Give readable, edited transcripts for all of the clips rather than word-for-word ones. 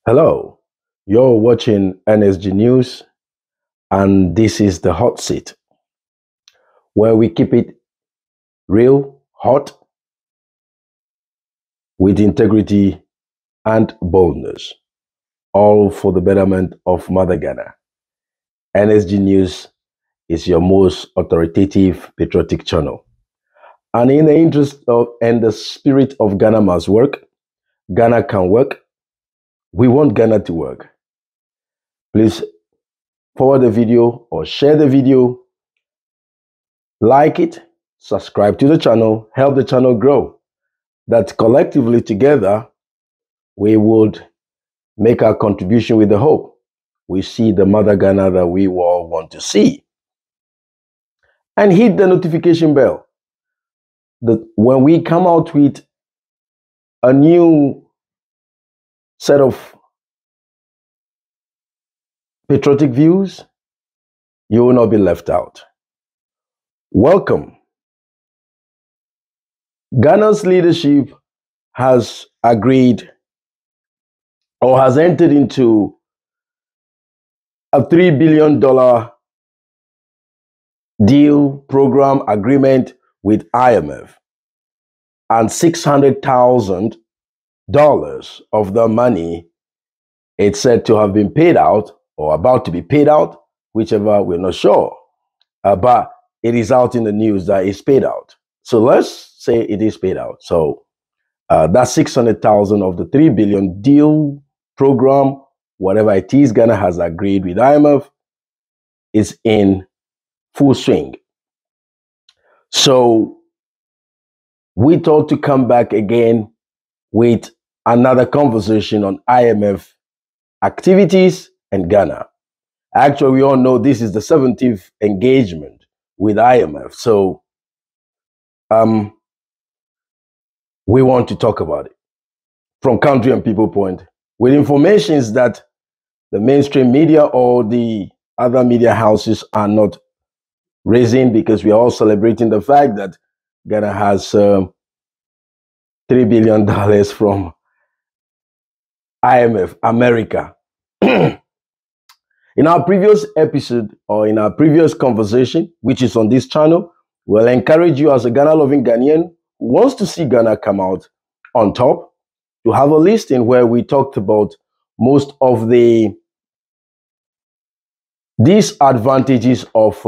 Hello, you're watching NSG News, and this is the hot seat, where we keep it real, hot, with integrity and boldness, all for the betterment of Mother Ghana. NSG News is your most authoritative patriotic channel. And in the interest of and the spirit of Ghana must work, Ghana can work. We want Ghana to work. Please forward the video or share the video, like it, subscribe to the channel, help the channel grow. That collectively together, we would make our contribution with the hope we see the Mother Ghana that we all want to see. And hit the notification bell that when we come out with a new set of patriotic views, you will not be left out. Welcome. Ghana's leadership has agreed or has entered into a $3 billion deal program agreement with IMF, and $600,000 of the money it's said to have been paid out or about to be paid out, whichever, we're not sure. But it is out in the news that it's paid out. So let's say it is paid out. So that 600,000 of the 3 billion deal program, whatever it is, Ghana has agreed with IMF, is in full swing. So we thought to come back again with another conversation on IMF activities and Ghana. Actually, we all know this is the 17th engagement with IMF. So we want to talk about it from country and people point, with informations that the mainstream media or the other media houses are not raising, because we are all celebrating the fact that Ghana has $3 billion from IMF, America. In our previous episode, or in our previous conversation, which is on this channel, we'll encourage you as a Ghana-loving Ghanaian who wants to see Ghana come out on top, to have a listing where we talked about most of the disadvantages of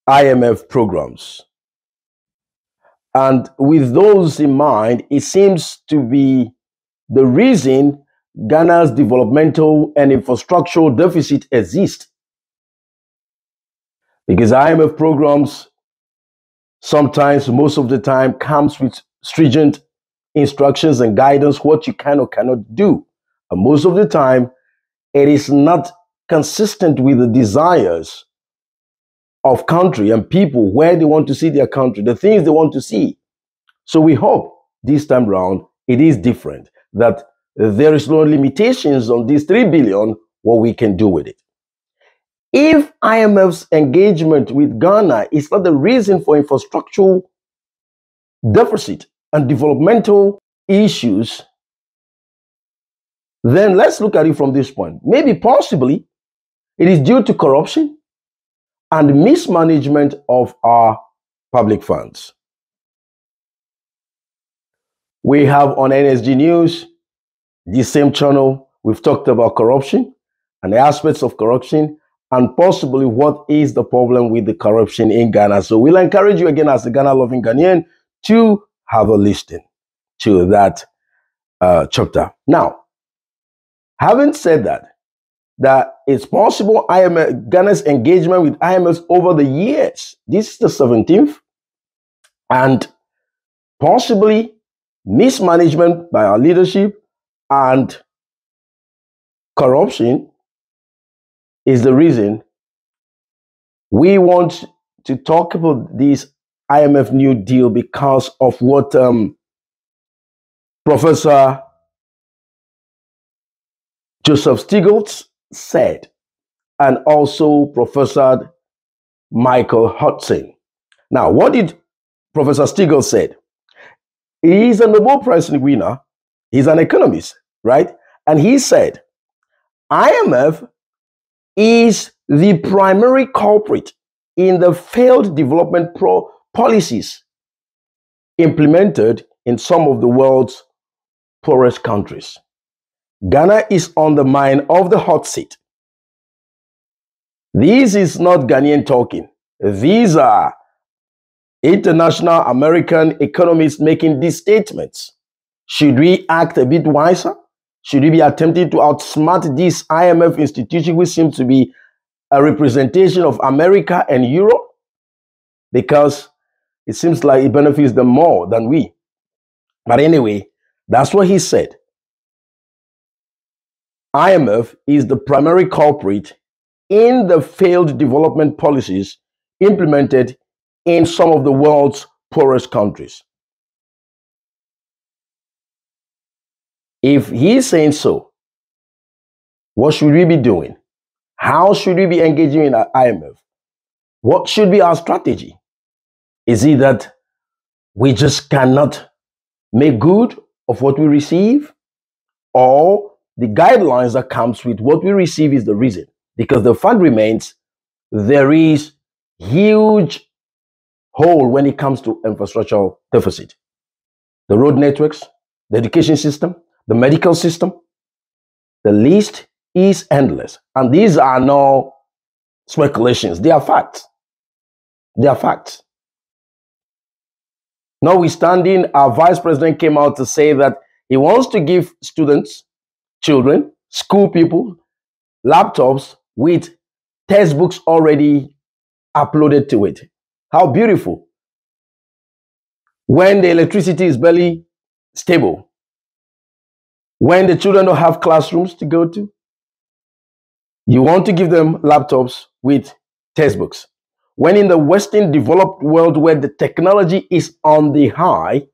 IMF programs. And with those in mind, it seems to be the reason Ghana's developmental and infrastructural deficit exists. Because IMF programs sometimes, most of the time, comes with stringent instructions and guidance what you can or cannot do. And most of the time, it is not consistent with the desires of country and people, where they want to see their country, the things they want to see. So we hope this time round it is different, that there is no limitations on these 3 billion, what we can do with it. If IMF's engagement with Ghana is not the reason for infrastructural deficit and developmental issues, then let's look at it from this point. Maybe possibly it is due to corruption and mismanagement of our public funds. We have on NSG News, the same channel, we've talked about corruption and the aspects of corruption, and possibly what is the problem with the corruption in Ghana. So we'll encourage you again as a Ghana-loving Ghanaian to have a listen to that chapter. Now, having said that it's possible Ghana's engagement with IMF over the years, this is the 17th, and possibly mismanagement by our leadership and corruption is the reason we want to talk about this IMF New Deal, because of what Professor Joseph Stiglitz said, and also Professor Michael Hudson. Now, what did Professor Stiglitz said? He is a Nobel Prize winner He's an economist, right? And he said, IMF is the primary culprit in the failed development policies implemented in some of the world's poorest countries. Ghana is on the mind of the hot seat. This is not Ghanaian talking. These are international American economists making these statements. Should we act a bit wiser? Should we be attempting to outsmart this IMF institution, which seems to be a representation of America and Europe? Because it seems like it benefits them more than we. But anyway, that's what he said. IMF is the primary culprit in the failed development policies implemented in some of the world's poorest countries. If he's saying so, what should we be doing? How should we be engaging in IMF? What should be our strategy? Is it that we just cannot make good of what we receive? Or the guidelines that comes with what we receive is the reason? Because the fact remains, there is huge hole when it comes to infrastructural deficit. The road networks, the education system, the medical system, the list is endless. And these are no speculations. They are facts. They are facts. Notwithstanding, our vice president came out to say that he wants to give students, children, school people, laptops with textbooks already uploaded to it. How beautiful. When the electricity is barely stable, when the children don't have classrooms to go to, you want to give them laptops with textbooks. When in the Western developed world where the technology is on the high,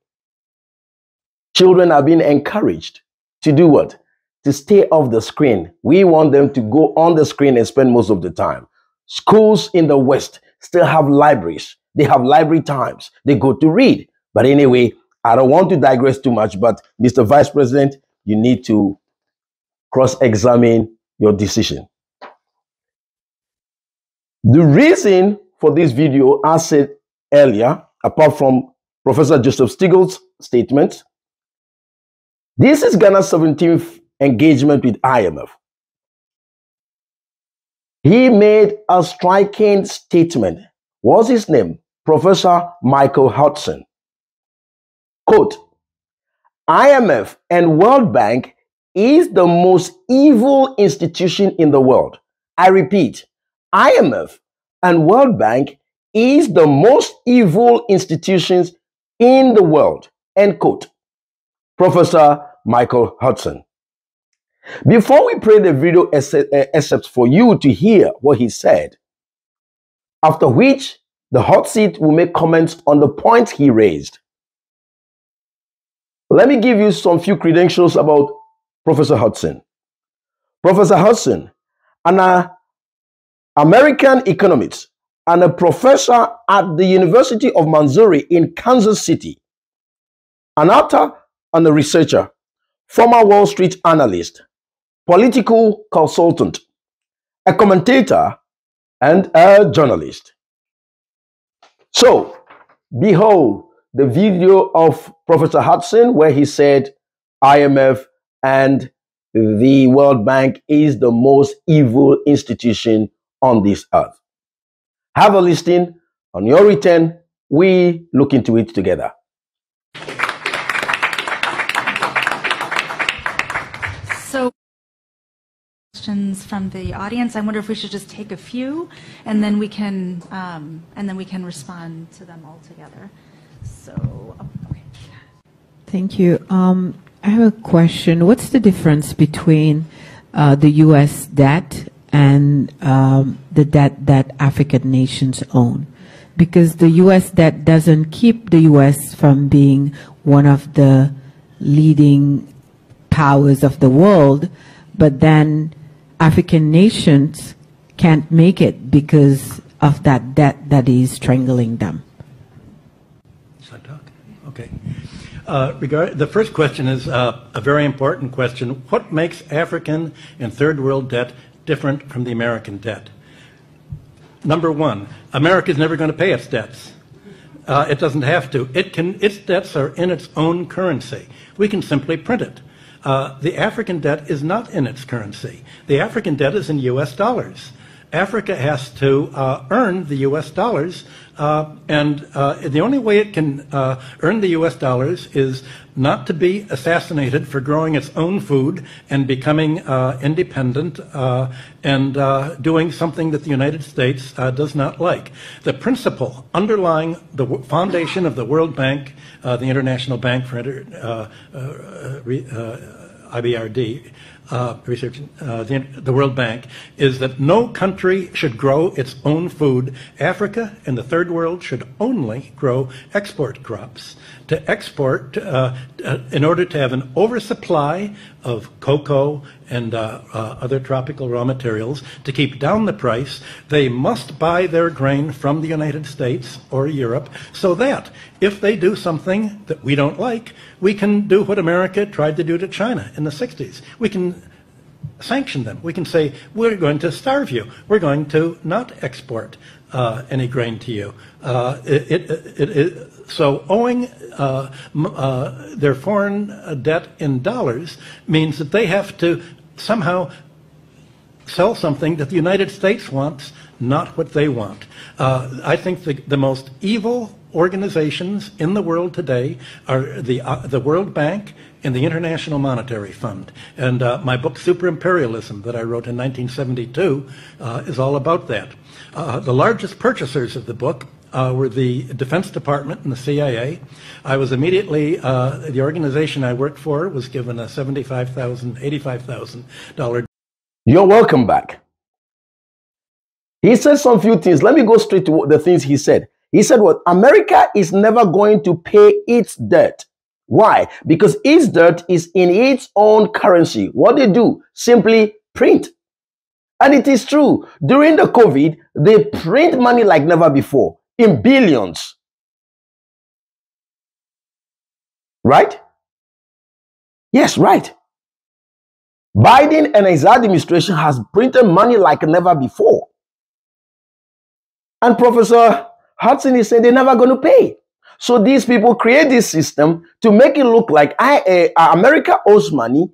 children are being encouraged to do what? To stay off the screen. We want them to go on the screen and spend most of the time. Schools in the West still have libraries. They have library times. They go to read. But anyway, I don't want to digress too much, but Mr. Vice President, you need to cross-examine your decision. The reason for this video, as said earlier, apart from Professor Joseph Stiglitz's statement, this is Ghana's 17th engagement with IMF. He made a striking statement. What's his name? Professor Michael Hudson. Quote, IMF and World Bank is the most evil institution in the world. I repeat, IMF and World Bank is the most evil institutions in the world. End quote. Professor Michael Hudson. Before we play the video except for you to hear what he said, after which the hot seat will make comments on the points he raised. Let me give you some few credentials about Professor Hudson. Professor Hudson, an American economist and a professor at the University of Missouri in Kansas City, an author and a researcher, former Wall Street analyst, political consultant, a commentator, and a journalist. So, behold the video of Professor Hudson where he said IMF and the World Bank is the most evil institution on this earth. Have a listen. On your return, we look into it together. So, questions from the audience. I wonder if we should just take a few, and then we can respond to them all together. So, okay. Thank you. I have a question. What's the difference between the U.S. debt and the debt that African nations own? Because the U.S. debt doesn't keep the U.S. from being one of the leading powers of the world, but then African nations can't make it because of that debt that is strangling them. Okay. The first question is a very important question. What makes African and third world debt different from the American debt? Number one, America is never going to pay its debts. It doesn't have to. Its debts are in its own currency. We can simply print it. The African debt is not in its currency. The African debt is in US dollars. Africa has to earn the US dollars, and the only way it can earn the US dollars is not to be assassinated for growing its own food and becoming independent and doing something that the United States does not like. The principle underlying the foundation of the World Bank, the International Bank for IBRD, research, the World Bank, is that no country should grow its own food. Africa and the third world should only grow export crops. To export, in order to have an oversupply of cocoa and other tropical raw materials, to keep down the price, they must buy their grain from the United States or Europe, so that if they do something that we don't like, we can do what America tried to do to China in the 60s. We can sanction them. We can say, we're going to starve you. We're going to not export any grain to you. So owing their foreign debt in dollars means that they have to somehow sell something that the United States wants, not what they want. I think the most evil organizations in the world today are the World Bank and the International Monetary Fund. And my book, Super Imperialism, that I wrote in 1972, is all about that. The largest purchasers of the book were the Defense Department and the CIA. I was immediately, the organization I worked for was given a $75,000, $85,000. You're welcome back. He said some few things. Let me go straight to the things he said. He said what? America is never going to pay its debt. Why? Because its debt is in its own currency. What they do? Simply print. And it is true. During the COVID, they print money like never before, in billions. Right? Yes, right. Biden and his administration has printed money like never before. And Professor Hudson is saying they're never going to pay. So these people create this system to make it look like America owes money.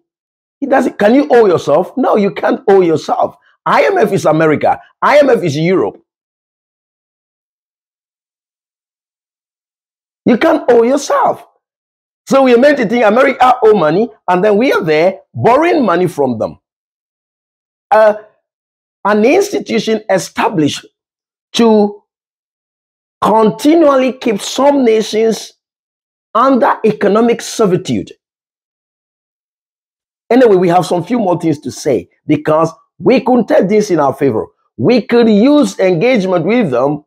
It doesn't. Can you owe yourself? No, you can't owe yourself. IMF is America. IMF is Europe. You can't owe yourself. So we are meant to think America owe money, and then we are there borrowing money from them. An institution established to continually keep some nations under economic servitude. Anyway, we have some few more things to say because we could take this in our favor. We could use engagement with them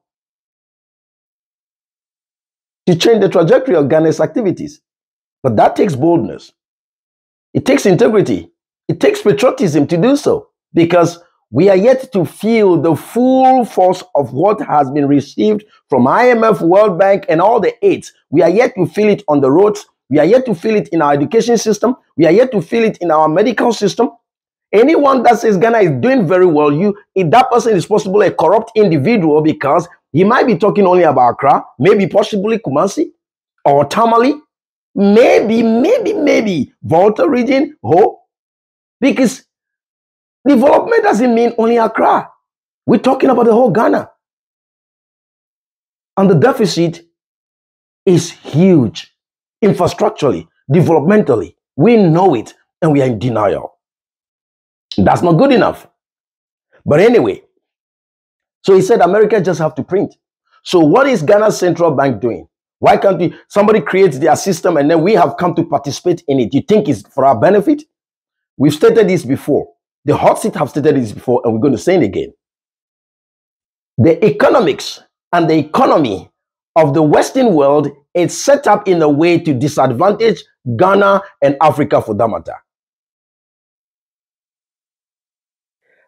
to change the trajectory of Ghana's activities. But that takes boldness. It takes integrity. It takes patriotism to do so because we are yet to feel the full force of what has been received from IMF, World Bank, and all the aids. We are yet to feel it on the roads. We are yet to feel it in our education system. We are yet to feel it in our medical system. Anyone that says Ghana is doing very well, if that person is possibly a corrupt individual because he might be talking only about Accra, maybe possibly Kumasi or Tamale, maybe Volta region, because development doesn't mean only Accra. We're talking about the whole Ghana. And the deficit is huge, infrastructurally, developmentally. We know it, and we are in denial. That's not good enough. But anyway, so he said America just have to print. So what is Ghana's central bank doing? Why can't somebody creates their system and then we have come to participate in it? You think it's for our benefit? We've stated this before. The hot seat have stated this before, and we're going to say it again. The economics and the economy of the Western world is set up in a way to disadvantage Ghana and Africa for that matter.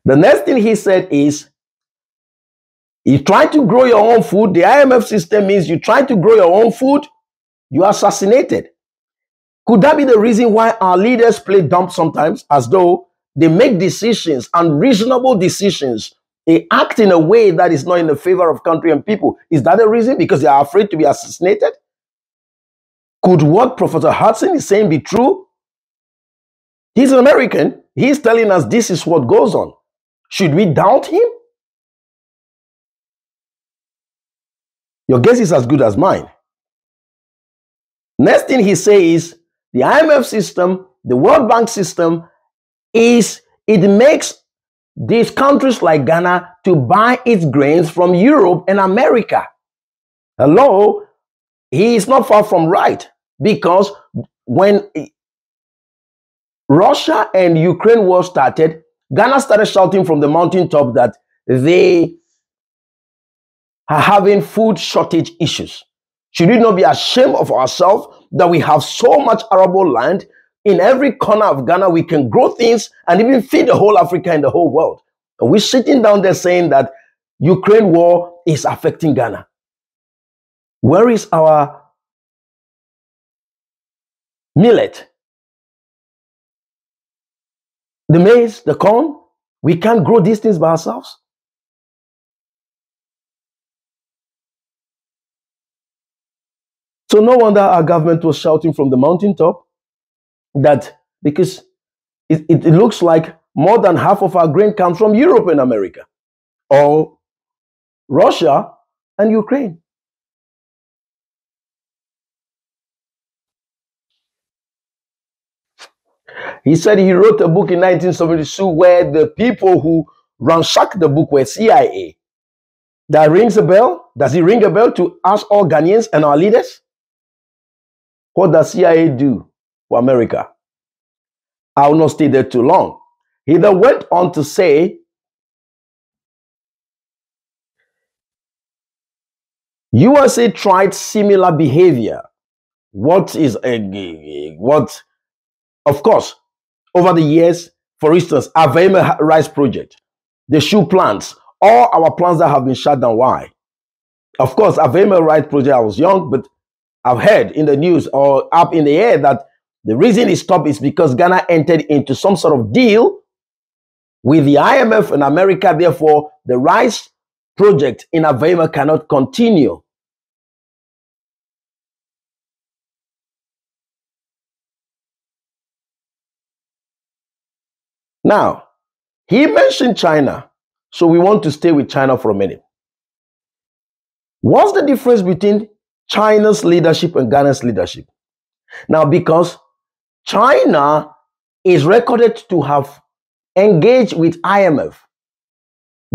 The next thing he said is, you try to grow your own food. The IMF system means you try to grow your own food, you are assassinated. Could that be the reason why our leaders play dumb sometimes, as though they make decisions, unreasonable decisions? They act in a way that is not in the favor of country and people. Is that the reason? Because they are afraid to be assassinated? Could what Professor Hudson is saying be true? He's an American. He's telling us this is what goes on. Should we doubt him? Your guess is as good as mine. Next thing he says, the IMF system, the World Bank system, it makes these countries like Ghana to buy its grains from Europe and America. Hello? He is not far from right, because when Russia and Ukraine war started, Ghana started shouting from the mountaintop that they are having food shortage issues. Should we not be ashamed of ourselves that we have so much arable land in every corner of Ghana? We can grow things and even feed the whole Africa and the whole world. Are we sitting down there saying that Ukraine war is affecting Ghana? Where is our millet? The maize, the corn? We can't grow these things by ourselves. So no wonder our government was shouting from the mountaintop that, because it looks like more than half of our grain comes from Europe and America, or Russia and Ukraine. He said he wrote a book in 1972 where the people who ransacked the book were CIA. That rings a bell? Does it ring a bell to us all Ghanaians and our leaders? What does CIA do for America? I will not stay there too long. He then went on to say, USA tried similar behavior. What, of course, over the years, for instance, our IMF rice project, the shoe plants, all our plants that have been shut down. Why? Of course, our IMF rice project, I was young, but I've heard in the news or up in the air that the reason it stopped is because Ghana entered into some sort of deal with the IMF and America. Therefore, the rice project in Avema cannot continue. Now, he mentioned China, so we want to stay with China for a minute. What's the difference between China's leadership and Ghana's leadership? Now, because China is recorded to have engaged with IMF,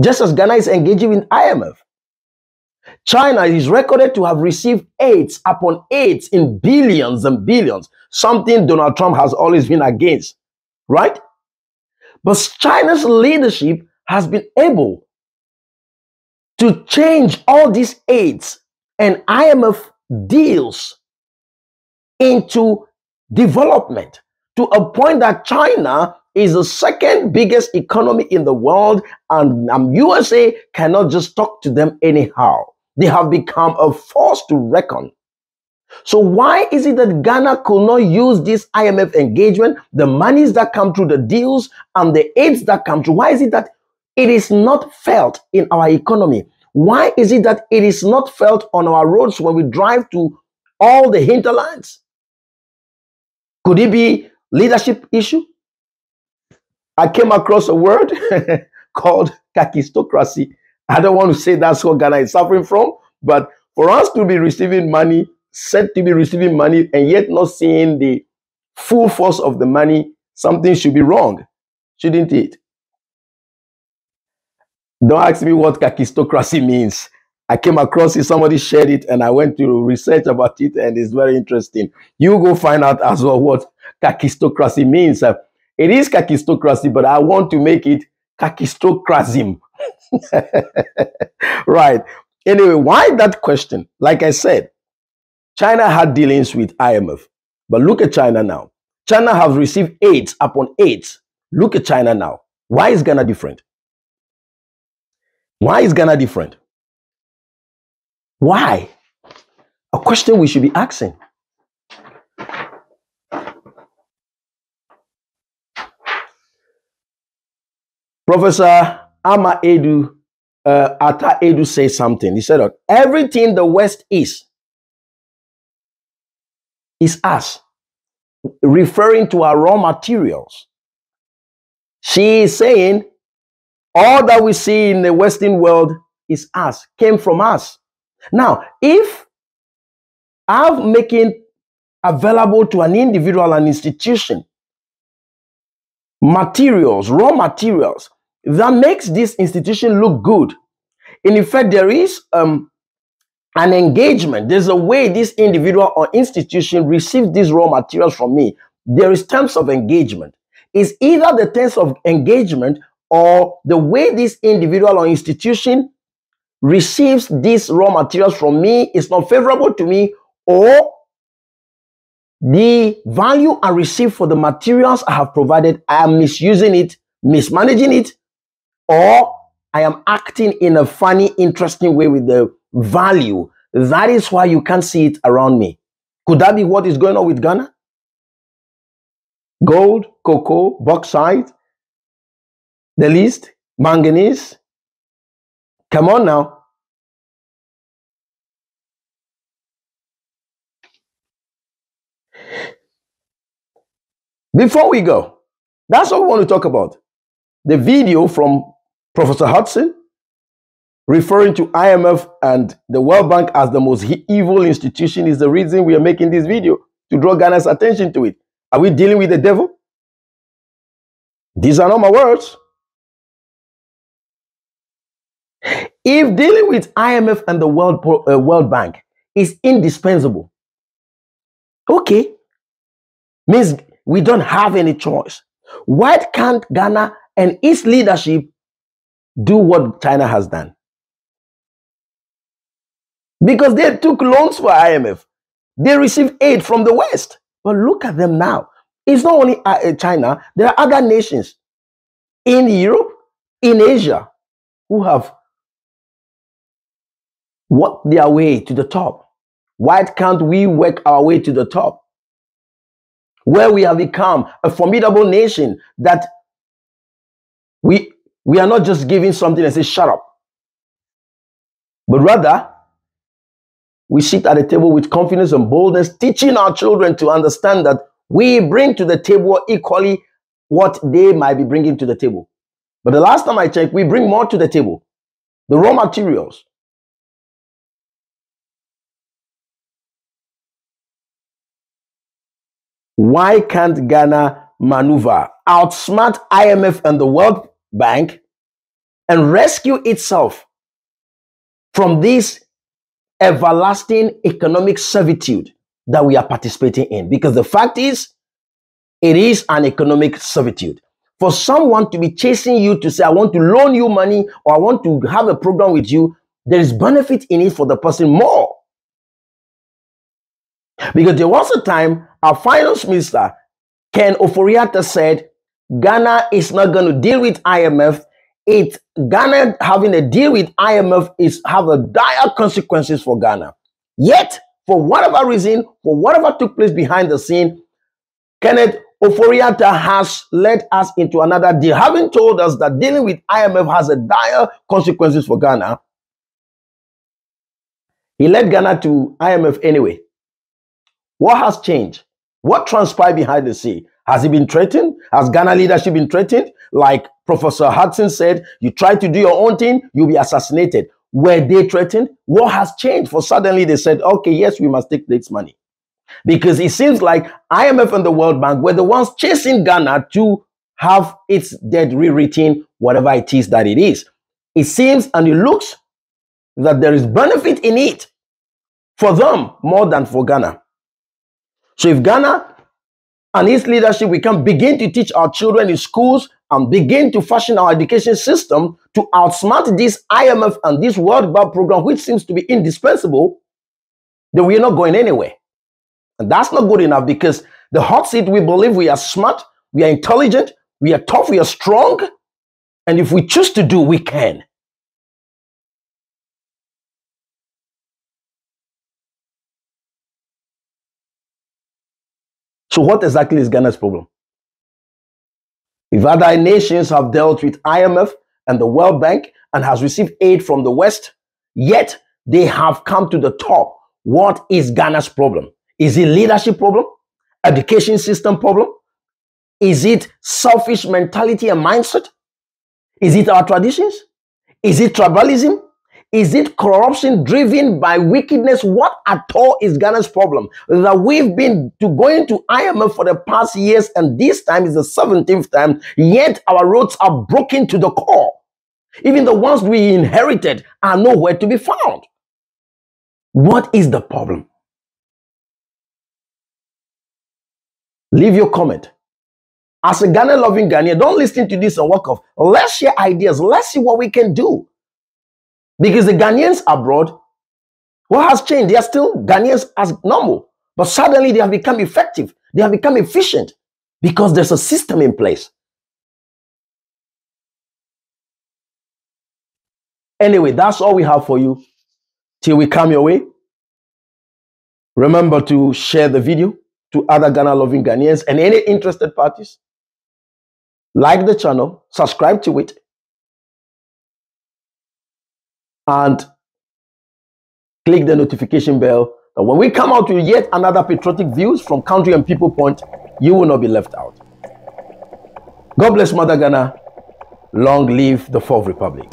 just as Ghana is engaging with IMF. China is recorded to have received aids upon aids in billions and billions, something Donald Trump has always been against, right? But China's leadership has been able to change all these aids and IMF deals into development to a point that China is the second biggest economy in the world, and USA cannot just talk to them anyhow. They have become a force to reckon. So why is it that Ghana could not use this IMF engagement, the monies that come through the deals and the aids that come through? Why is it that it is not felt in our economy? Why is it that it is not felt on our roads when we drive to all the hinterlands? Could it be leadership issue? I came across a word called kakistocracy. I don't want to say that's what Ghana is suffering from, but for us to be receiving money, said to be receiving money, and yet not seeing the full force of the money, something should be wrong, shouldn't it? Don't ask me what kakistocracy means. I came across it, somebody shared it, and I went to research about it, and it's very interesting. You go find out as well what kakistocracy means. It is kakistocracy, but I want to make it kakistocrasim. Right. Anyway, why that question? Like I said, China had dealings with IMF, but look at China now. China has received aids upon aids. Look at China now. Why is Ghana different? Why is Ghana different? Why? A question we should be asking. Professor Atta Edu says something. He said that everything the West is us, referring to our raw materials. She is saying all that we see in the Western world is us, came from us. Now, if I'm making available to an individual, an institution, materials, raw materials, that makes this institution look good. In effect, there is an engagement. There's a way this individual or institution receives these raw materials from me. There is terms of engagement. It's either the terms of engagement or the way this individual or institution receives these raw materials from me is not favorable to me, or the value I receive for the materials I have provided, I am misusing it, mismanaging it, or I am acting in a funny, interesting way with the value. That is why you can't see it around me. Could that be what is going on with Ghana? Gold, cocoa, bauxite, the list, manganese. Come on now. Before we go, that's what we want to talk about. The video from Professor Hudson referring to IMF and the World Bank as the most evil institution is the reason we are making this video, to draw Ghana's attention to it. Are we dealing with the devil? These are not my words. If dealing with IMF and the World Bank is indispensable, okay, means we don't have any choice. Why can't Ghana and its leadership do what China has done? Because they took loans for IMF. They received aid from the West. But look at them now. It's not only China. There are other nations in Europe, in Asia, who have worked their way to the top. Why can't we work our way to the top? Where we have become a formidable nation that we are not just giving something and say, shut up. But rather, we sit at the table with confidence and boldness, teaching our children to understand that we bring to the table equally what they might be bringing to the table. But the last time I checked, we bring more to the table. The raw materials. Why can't Ghana maneuver, outsmart IMF and the World Bank, and rescue itself from this everlasting economic servitude that we are participating in? Because the fact is, it is an economic servitude. For someone to be chasing you to say, I want to loan you money, or I want to have a program with you, there is benefit in it for the person more. Because there was a time our finance minister, Ken Ofori-Atta, said, Ghana is not going to deal with IMF. Ghana having a deal with IMF have a dire consequences for Ghana. Yet, for whatever reason, for whatever took place behind the scene, Ken Ofori-Atta has led us into another deal, having told us that dealing with IMF has a dire consequences for Ghana. He led Ghana to IMF anyway. What has changed? What transpired behind the scene? Has he been threatened? Has Ghana leadership been threatened? Like Professor Hudson said, you try to do your own thing, you'll be assassinated. Were they threatened? What has changed? For suddenly they said, okay, yes, we must take this money. Because it seems like IMF and the World Bank were the ones chasing Ghana to have its debt rewritten, whatever it is that it is. It seems and it looks that there is benefit in it for them more than for Ghana. So if Ghana and its leadership, we can begin to teach our children in schools and begin to fashion our education system to outsmart this IMF and this World Bank program, which seems to be indispensable, then we are not going anywhere. And that's not good enough, because the hot seat, we believe we are smart, we are intelligent, we are tough, we are strong. And if we choose to do, we can. So what exactly is Ghana's problem? If other nations have dealt with IMF and the World Bank and has received aid from the West, yet they have come to the top. What is Ghana's problem? Is it leadership problem? Education system problem? Is it selfish mentality and mindset? Is it our traditions? Is it tribalism? Is it corruption driven by wickedness? What at all is Ghana's problem? That we've been going to IMF for the past years, and this time is the 17th time, yet our roads are broken to the core. Even the ones we inherited are nowhere to be found. What is the problem? Leave your comment. As a Ghana-loving Ghanaian, don't listen to this and walk off. Let's share ideas. Let's see what we can do. Because the Ghanaians abroad, what has changed? They are still Ghanaians as normal. But suddenly they have become effective. They have become efficient because there's a system in place. Anyway, that's all we have for you. Till we come your way, remember to share the video to other Ghana-loving Ghanaians and any interested parties. Like the channel, subscribe to it, and click the notification bell. And when we come out with yet another patriotic views from country and people point, you will not be left out. God bless Mother Ghana. Long live the Fourth Republic.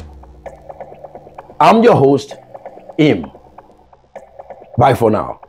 I'm your host, Im. Bye for now.